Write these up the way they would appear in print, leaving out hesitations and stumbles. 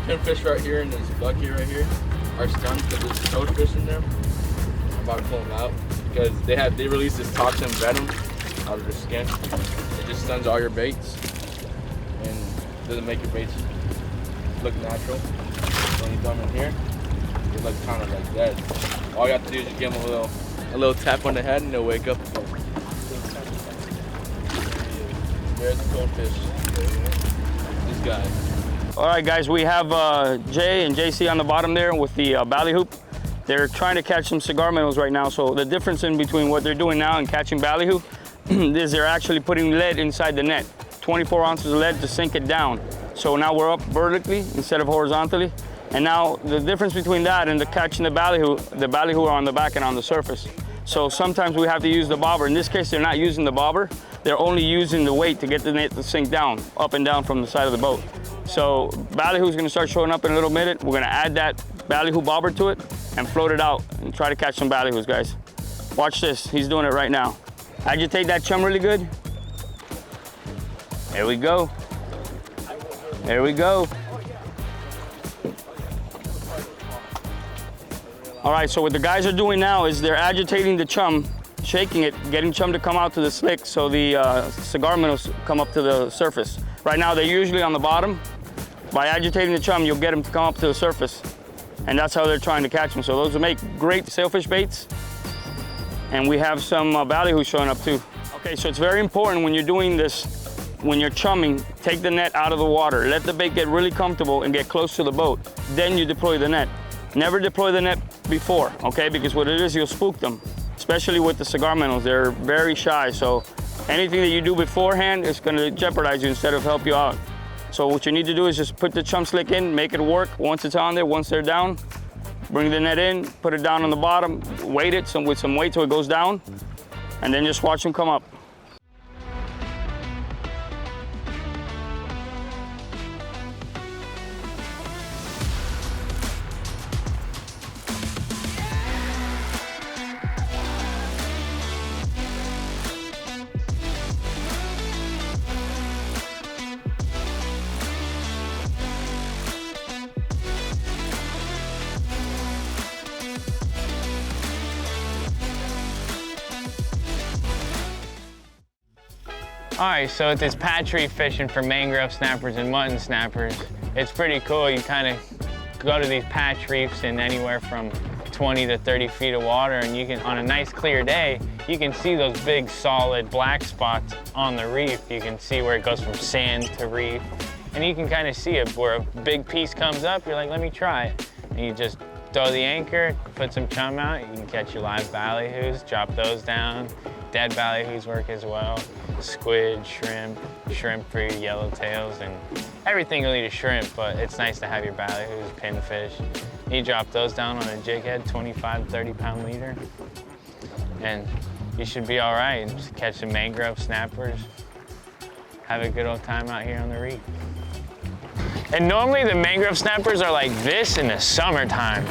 pinfish right here in this bucket right here are stunned because there's toadfish in them. I'm about to pull them out because they release this toxin venom out of their skin. It just stuns all your baits and doesn't make your baits look natural. When you throw them in here, they look kind of like dead. All you have to do is just give them a little tap on the head and they'll wake up. There's the goldfish. This guy. All right, guys, we have Jay and JC on the bottom there with the ballyhoop. They're trying to catch some cigar minnows right now. So the difference in between what they're doing now and catching ballyhoop is they're actually putting lead inside the net. 24 ounces of lead to sink it down. So now we're up vertically instead of horizontally. And now the difference between that and the catching the ballyhoo are on the back and on the surface. So sometimes we have to use the bobber. In this case, they're not using the bobber. They're only using the weight to get the net to sink down, up and down from the side of the boat. So ballyhoo's gonna start showing up in a little minute. We're gonna add that ballyhoo bobber to it and float it out and try to catch some ballyhoos, guys. Watch this, he's doing it right now. Agitate that chum really good. There we go. There we go. All right, so what the guys are doing now is they're agitating the chum, shaking it, getting chum to come out to the slick so the cigar minnows come up to the surface. Right now, they're usually on the bottom. By agitating the chum, you'll get them to come up to the surface. And that's how they're trying to catch them. So those will make great sailfish baits. And we have some ballyhoos showing up too. Okay, so it's very important when you're doing this, when you're chumming, take the net out of the water. Let the bait get really comfortable and get close to the boat. Then you deploy the net. Never deploy the net before, okay? Because what it is, you'll spook them, especially with the cigar minnows. They're very shy, so anything that you do beforehand is gonna jeopardize you instead of help you out. So what you need to do is just put the chum slick in, make it work. Once it's on there, once they're down, bring the net in, put it down on the bottom, weight it with some weight so it goes down, and then just watch them come up. All right, so with this patch reef fishing for mangrove snappers and mutton snappers, it's pretty cool. You kind of go to these patch reefs in anywhere from 20 to 30 feet of water, and you can, on a nice clear day, you can see those big solid black spots on the reef. You can see where it goes from sand to reef, and you can kind of see it where a big piece comes up, you're like, let me try it. And you just throw the anchor, put some chum out, you can catch your live ballyhoos, drop those down. Dead ballyhoos work as well. Squid, shrimp for your yellowtails, and everything you'll eat is shrimp, but it's nice to have your ballyhoos, pinfish. You drop those down on a jig head, 25, 30-pound leader, and you should be all right. Just catch some mangrove snappers, have a good old time out here on the reef. And normally the mangrove snappers are like this in the summertime.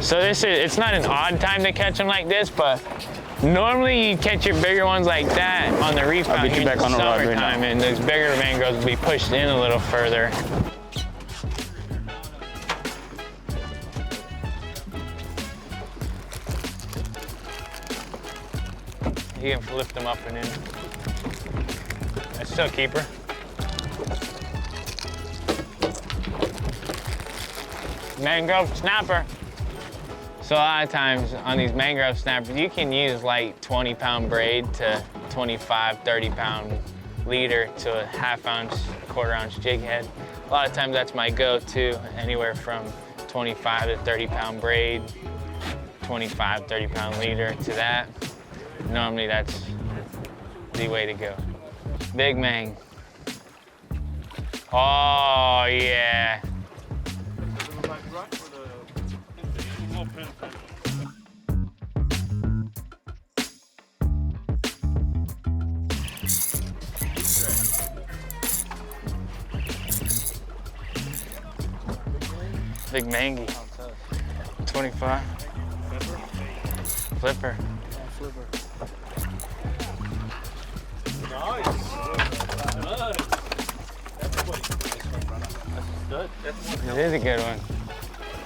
So it's not an odd time to catch them like this, but normally you catch your bigger ones like that on the reef out here in the summertime, and those bigger mangroves will be pushed in a little further. You can lift them up and in. That's still a keeper. Mangrove snapper. So a lot of times on these mangrove snappers, you can use like 20-pound braid to 25, 30-pound leader to a half-ounce, quarter-ounce jig head. A lot of times that's my go-to, anywhere from 25 to 30-pound braid, 25, 30-pound leader to that. Normally that's the way to go. Big mang. Oh, yeah. Big mangy. 25. Flipper. Flipper. Nice. good. It is a good one.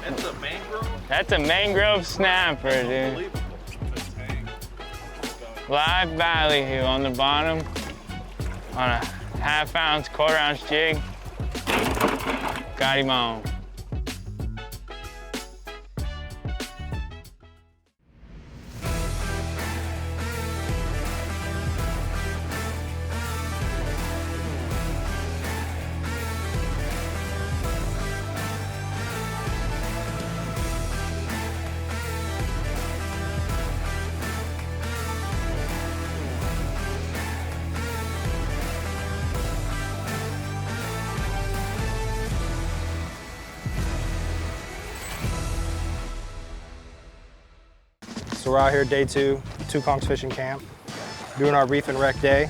That's a mangrove? That's a mangrove snapper, dude. Unbelievable. Live ballyhoo on the bottom on a half-ounce, quarter-ounce jig. Got him on. So we're out here day two, Two Conchs Fishing Camp, doing our reef and wreck day.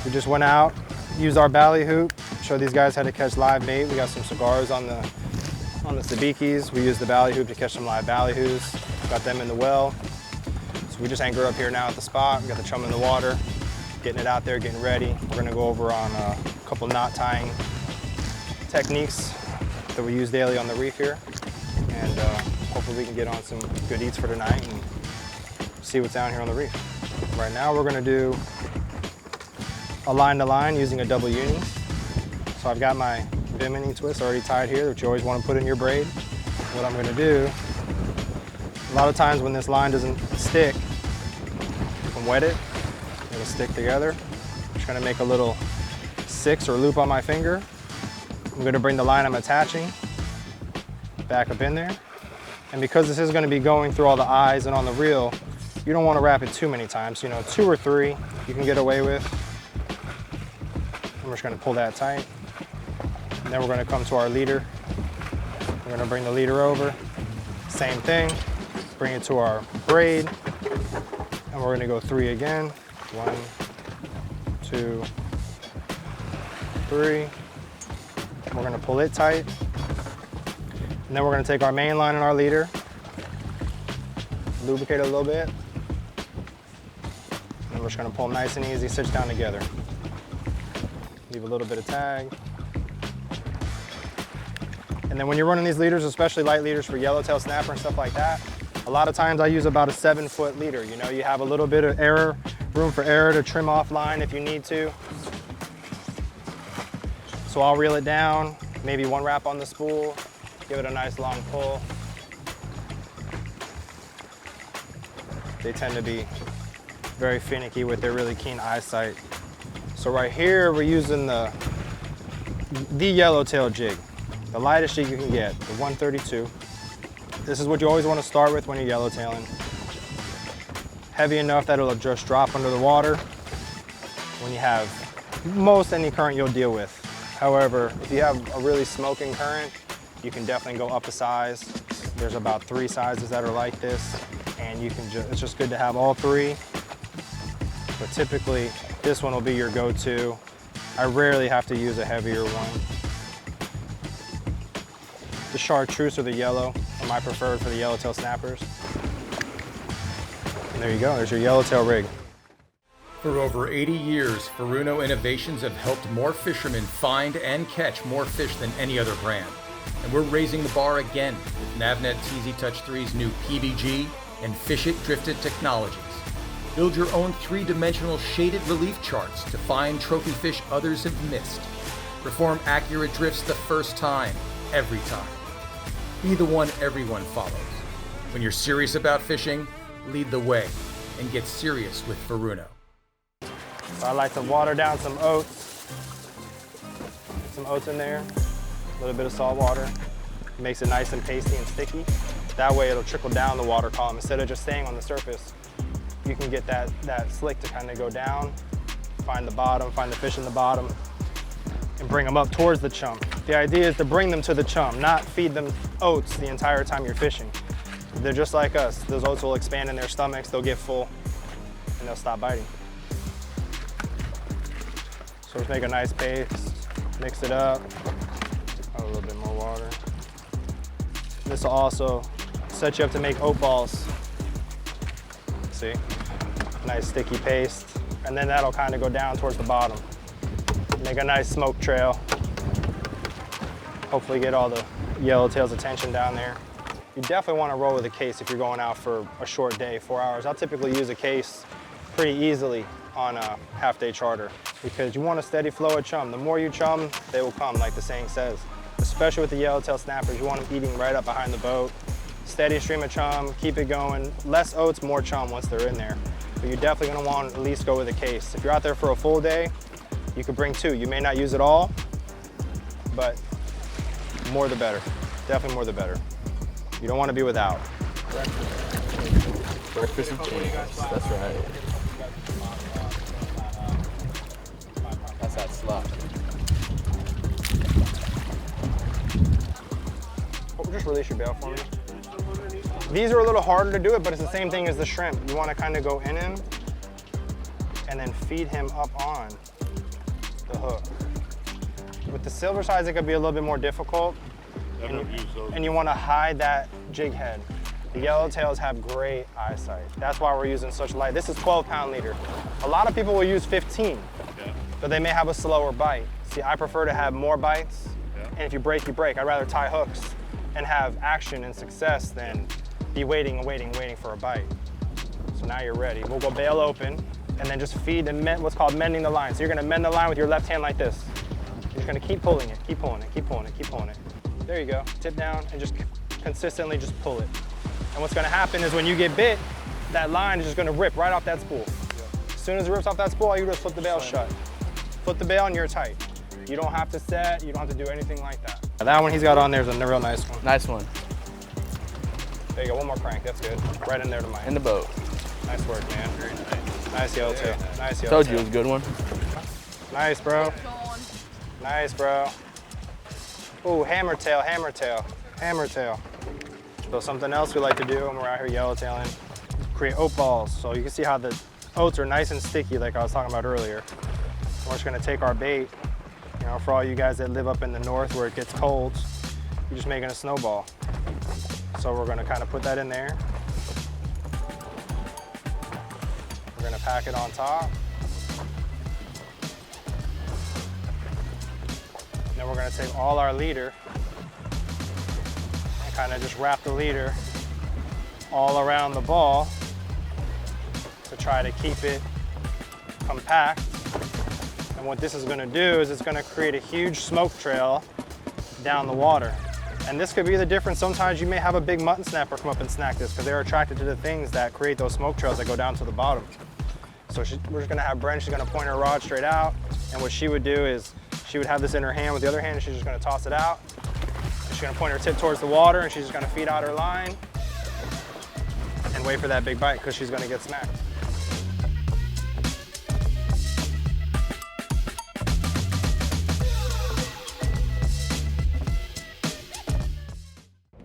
We just went out, used our ballyhoop, showed these guys how to catch live bait. We got some cigars on the sabikis. We used the ballyhoop to catch some live ballyhoos. Got them in the well. So we just anchor up here now at the spot. We got the chum in the water, getting it out there, getting ready. We're gonna go over on a couple knot tying techniques that we use daily on the reef here. And hopefully we can get on some good eats for tonight and see what's down here on the reef. Right now we're gonna do a line to line using a double uni. So I've got my bimini twist already tied here, which you always wanna put in your braid. What I'm gonna do, a lot of times when this line doesn't stick, you can wet it, it'll stick together. I'm just gonna make a little six or loop on my finger. I'm gonna bring the line I'm attaching back up in there. And because this is gonna be going through all the eyes and on the reel, you don't wanna wrap it too many times. You know, 2 or 3 you can get away with. I'm just gonna pull that tight. And then we're gonna come to our leader. We're gonna bring the leader over. Same thing, bring it to our braid. And we're gonna go 3 again. 1, 2, 3. We're gonna pull it tight. And then we're gonna take our main line and our leader, lubricate it a little bit, and we're just gonna pull nice and easy, stitch down together. Leave a little bit of tag. And then when you're running these leaders, especially light leaders for yellowtail snapper and stuff like that, a lot of times I use about a 7-foot leader. You know, you have a little bit of room for error to trim off line if you need to. So I'll reel it down, maybe 1 wrap on the spool, give it a nice long pull. They tend to be very finicky with their really keen eyesight. So right here, we're using the yellowtail jig, the lightest jig you can get, the 132. This is what you always want to start with when you're yellowtailing. Heavy enough that it'll just drop under the water when you have most any current you'll deal with. However, if you have a really smoking current, you can definitely go up a size. There's about 3 sizes that are like this, and you can it's just good to have all 3. But typically, this one will be your go-to. I rarely have to use a heavier one. The chartreuse or the yellow are my preferred for the yellowtail snappers. And there you go, there's your yellowtail rig. For over 80 years, Furuno Innovations have helped more fishermen find and catch more fish than any other brand. And we're raising the bar again with Navnet TZ Touch 3's new PBG and Fish It Drifted technologies. Build your own 3-dimensional shaded relief charts to find trophy fish others have missed. Perform accurate drifts the first time, every time. Be the one everyone follows. When you're serious about fishing, lead the way and get serious with Furuno. So I like to water down some oats. Get some oats in there, a little bit of salt water. It makes it nice and pasty and sticky. That way it'll trickle down the water column instead of just staying on the surface. You can get that slick to kind of go down, find the bottom, find the fish in the bottom, and bring them up towards the chum. The idea is to bring them to the chum, not feed them oats the entire time you're fishing. They're just like us. Those oats will expand in their stomachs, they'll get full, and they'll stop biting. So just make a nice paste, mix it up, add a little bit more water. This will also set you up to make oat balls. See? Nice sticky paste. And then that'll kind of go down towards the bottom. Make a nice smoke trail. Hopefully get all the yellowtail's attention down there. You definitely want to roll with a case if you're going out for a short day, 4 hours. I'll typically use a case pretty easily on a half-day charter because you want a steady flow of chum. The more you chum, they will come, like the saying says. Especially with the yellowtail snappers, you want them eating right up behind the boat. Steady stream of chum, keep it going. Less oats, more chum once they're in there. But you're definitely gonna want to at least go with a case. If you're out there for a full day, you could bring 2. You may not use it all, but more the better. Definitely more the better. You don't want to be without. Breakfast and chicken. That's right. That's that slop. Oh, just release your bail for me. These are a little harder to do it, but it's the same thing as the shrimp. You want to kind of go in him and then feed him up on the hook. With the silver size, it could be a little bit more difficult. And you want to hide that jig head. The yellowtails have great eyesight. That's why we're using such light. This is 12-pound leader. A lot of people will use 15, but they may have a slower bite. See, I prefer to have more bites, and if you break, you break. I'd rather tie hooks and have action and success than be waiting for a bite. So now you're ready. We'll go bail open, and then just feed and what's called mending the line. So you're gonna mend the line with your left hand like this. You're just gonna keep pulling it, keep pulling it, keep pulling it, keep pulling it. There you go, tip down and just consistently just pull it. And what's gonna happen is when you get bit, that line is just gonna rip right off that spool. As soon as it rips off that spool, all you do is flip the bail shut. Flip the bail and you're tight. You don't have to set, you don't have to do anything like that. That one he's got on there is a real nice one. Nice one. There you go, one more crank, that's good. Right in there to mine. In the boat. Nice work, man. Nice yellowtail, nice yellowtail. Told you it was a good one. Nice, bro. Nice, bro. Ooh, hammertail, hammertail, hammertail. So something else we like to do when we're out here yellowtailing, create oat balls. So you can see how the oats are nice and sticky like I was talking about earlier. We're just gonna take our bait, you know, for all you guys that live up in the north where it gets cold, you're just making a snowball. So we're gonna kind of put that in there. We're gonna pack it on top. Then we're gonna take all our leader and kind of just wrap the leader all around the ball to try to keep it compact. And what this is gonna do is it's gonna create a huge smoke trail down the water. And this could be the difference. Sometimes you may have a big mutton snapper come up and snack this because they're attracted to the things that create those smoke trails that go down to the bottom. So we're just gonna have Brent, she's gonna point her rod straight out. And what she would do is she would have this in her hand with the other hand and she's just gonna toss it out. And she's gonna point her tip towards the water and she's just gonna feed out her line and wait for that big bite because she's gonna get smacked.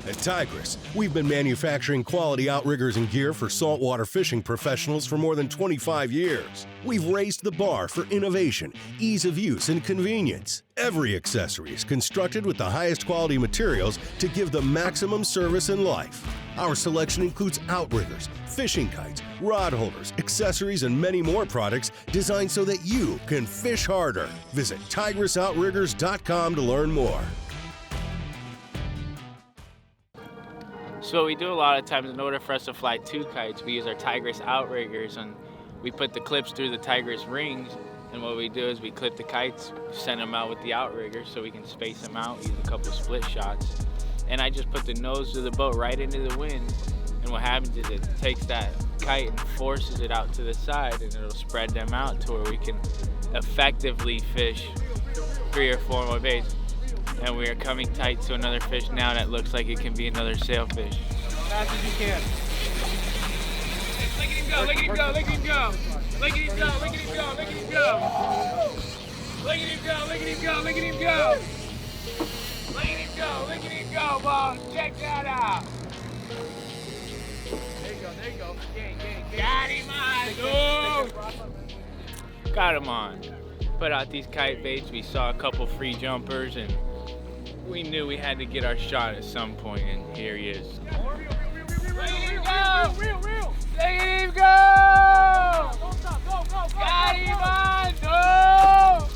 At Tigris, we've been manufacturing quality outriggers and gear for saltwater fishing professionals for more than 25 years. We've raised the bar for innovation, ease of use, and convenience. Every accessory is constructed with the highest quality materials to give the maximum service and life. Our selection includes outriggers, fishing kites, rod holders, accessories, and many more products designed so that you can fish harder. Visit tigrisoutriggers.com to learn more. So what we do a lot of times in order for us to fly 2 kites, we use our Tigris outriggers and we put the clips through the Tigris rings. And what we do is we clip the kites, send them out with the outriggers so we can space them out, use a couple split shots. And I just put the nose of the boat right into the wind. And what happens is it takes that kite and forces it out to the side and it'll spread them out to where we can effectively fish 3 or 4 more baits. And we are coming tight to another fish now that looks like it can be another sailfish. Fast as you can. Look at him go, look at him go, look at him go. Look at him go, look at him go, look at him go. Look at him go, look at him go, look at him go. Look at him go, look at him go, boss. Check that out. There you go. Got him on, dude. Got him on. Put out these kite baits, we saw a couple free jumpers, and we knew we had to get our shot at some point, and here he is. Look at him go! Look at him go! Don't stop, go! Got him on! No!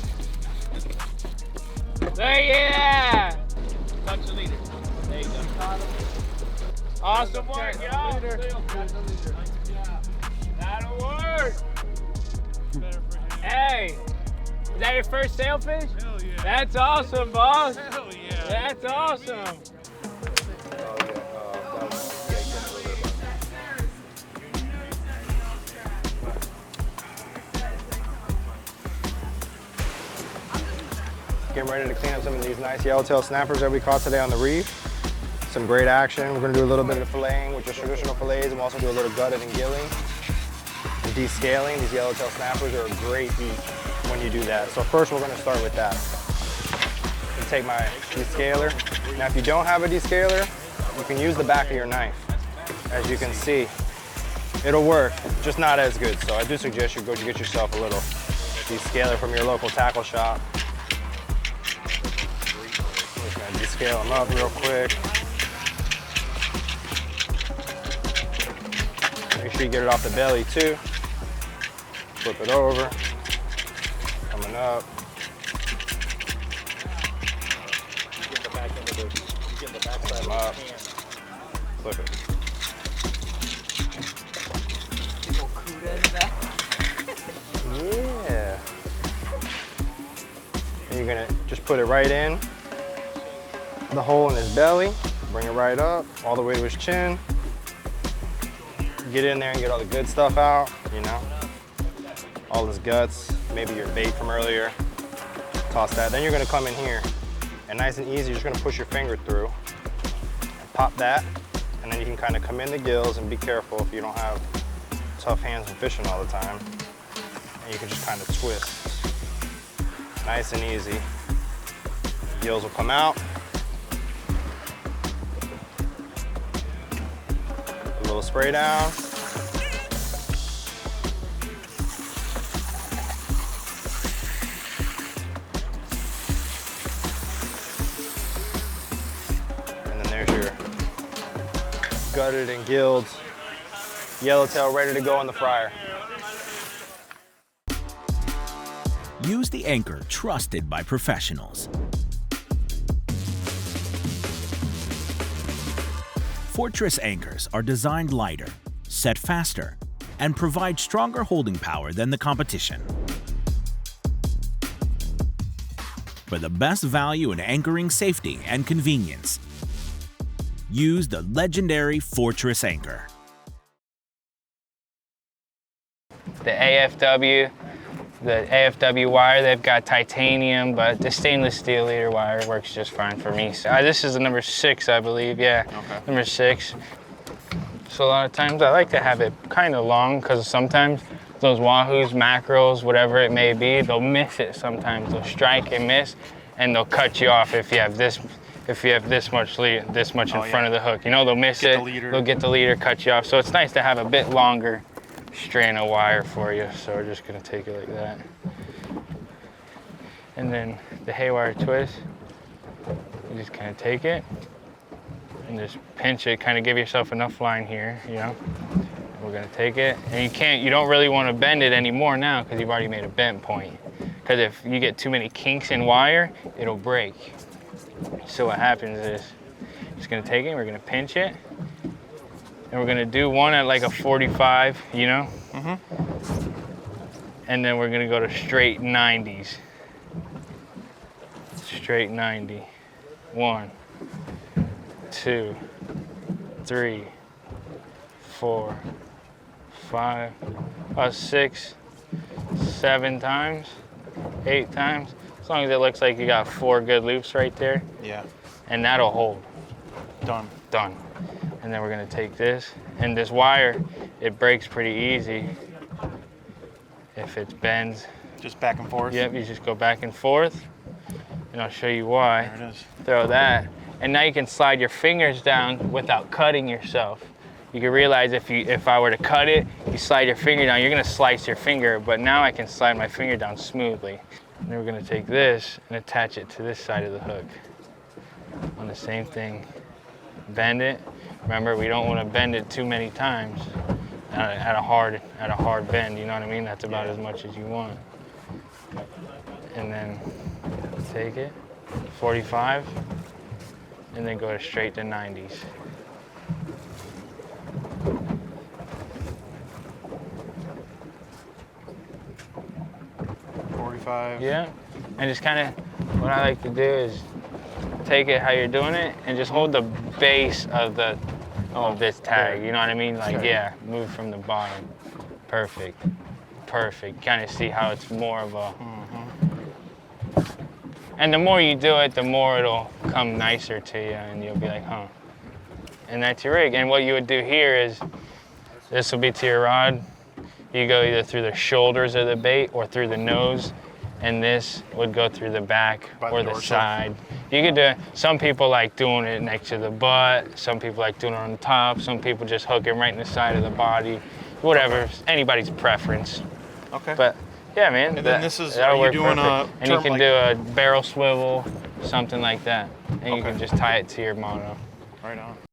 Look at that! That'll work. Hey, is that your first sailfish? Hell yeah. That's awesome, boss. Hell yeah. That's awesome. Getting ready to clean up some of these nice yellowtail snappers that we caught today on the reef. Some great action. We're gonna do a little bit of filleting, which is traditional fillets, and we'll also do a little gutted and gilling and descaling. These yellowtail snappers are a great eat when you do that. So first we're gonna start with that. I'm gonna take my descaler. Now if you don't have a descaler, you can use the back of your knife. As you can see, it'll work, just not as good. So I do suggest you go get yourself a little descaler from your local tackle shop. Just gonna descale them up real quick. Make sure you get it off the belly too. Flip it over. Coming up. Come up. Flip it. Yeah. And you're gonna just put it right in the hole in his belly. Bring it right up, all the way to his chin. Get in there and get all the good stuff out, you know? All his guts, maybe your bait from earlier. Toss that. Then you're gonna come in here and nice and easy, you're just gonna push your finger through, pop that, and then you can kind of come in the gills and be careful if you don't have tough hands and fishing all the time. And you can just kind of twist. Nice and easy. The gills will come out. A little spray down. And then there's your gutted and gilled yellowtail ready to go in the fryer. Use the anchor trusted by professionals. Fortress anchors are designed lighter, set faster, and provide stronger holding power than the competition. For the best value in anchoring safety and convenience, use the legendary Fortress anchor. The AFW wire, they've got titanium, but the stainless steel leader wire works just fine for me. So this is the number 6, I believe, yeah, okay. Number 6. So a lot of times I like to have it kind of long because sometimes those wahoos, mackerels, whatever it may be, they'll miss it sometimes. They'll strike and miss, and they'll cut you off if you have this much in front of the hook. You know, they'll miss it, they'll get the leader, cut you off. So it's nice to have a bit longer strand of wire for you. So we're just gonna take it like that. And then the haywire twist, you just kind of take it and just pinch it, kind of give yourself enough line here, you know. And we're gonna take it, and you don't really want to bend it anymore now because you've already made a bent point. Because if you get too many kinks in wire, it'll break. So what happens is, just gonna take it, we're gonna pinch it, and we're gonna do one at like a 45, you know? And then we're gonna go to straight 90s. Straight 90. 1, 2, 3, 4, 5, 6, 7 times, 8 times. As long as it looks like you got 4 good loops right there. Yeah. And that'll hold. Done. Done. And then we're gonna take this, and this wire, it breaks pretty easy if it bends. Just back and forth? Yep, you just go back and forth, and I'll show you why. There it is. Throw that, and now you can slide your fingers down without cutting yourself. You can realize if I were to cut it, you slide your finger down, you're gonna slice your finger, but now I can slide my finger down smoothly. And then we're gonna take this and attach it to this side of the hook. On the same thing, bend it. Remember, we don't want to bend it too many times at a hard bend, you know what I mean? That's about as much as you want. And then take it, 45, and then go straight to 90s. 45. Yeah. And just kind of, what I like to do is take it how you're doing it and just hold the base of this tag. You know what I mean? Like, yeah, move from the bottom. Perfect. Perfect. Kind of see how it's more of a. And the more you do it, the more it'll come nicer to you, and you'll be like, huh. And that's your rig. And what you would do here is, this will be to your rod. You go either through the shoulders of the bait or through the nose, and this would go through the back or the side. You could do, some people like doing it next to the butt, some people like doing it on the top, some people just hook it right in the side of the body, whatever, anybody's preference. Okay. But yeah, man. And then this is, that'll are you work doing perfect. a And you term can like do a barrel swivel, something like that. And you can just tie it to your mono. right on?